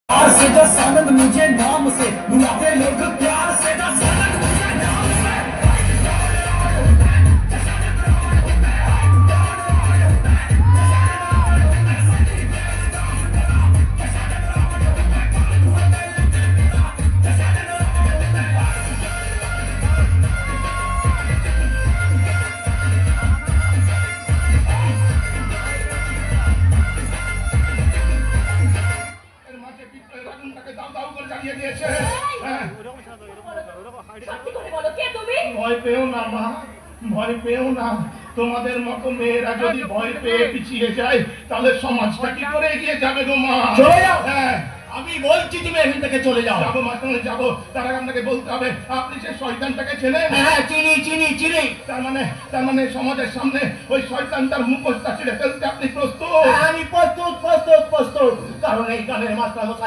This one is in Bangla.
प्यार से दस आनंद मुझे नाम से बुलाते लोग प्यार से दस आनंद मुझे नाम से ভয় পেও না মা, ভয় পেও না। তোমাদের মতো মেয়েরা যদি ভয় পেয়ে পিছিয়ে যায় তাহলে সমাজটা কি করে এগিয়ে যাবে গো মা? চলে যাও। হ্যাঁ, আমি বলছি তুমি এখান থেকে চলে যাও। যাবো মা, তুমি যাবো। তার আগে আপনাকে বলতে হবে আপনি সে শয়তানটাকে চেনেন? হ্যাঁ, চিনি চিনি চিনি। তার মানে সমাজের সামনে ওই শয়তানটার মুখোশটা ছিঁড়ে ফেলতে আপনি প্রস্তুত? আমি প্রস্তুত প্রস্তুত প্রস্তুত, কারণ এই গানের মাস্টার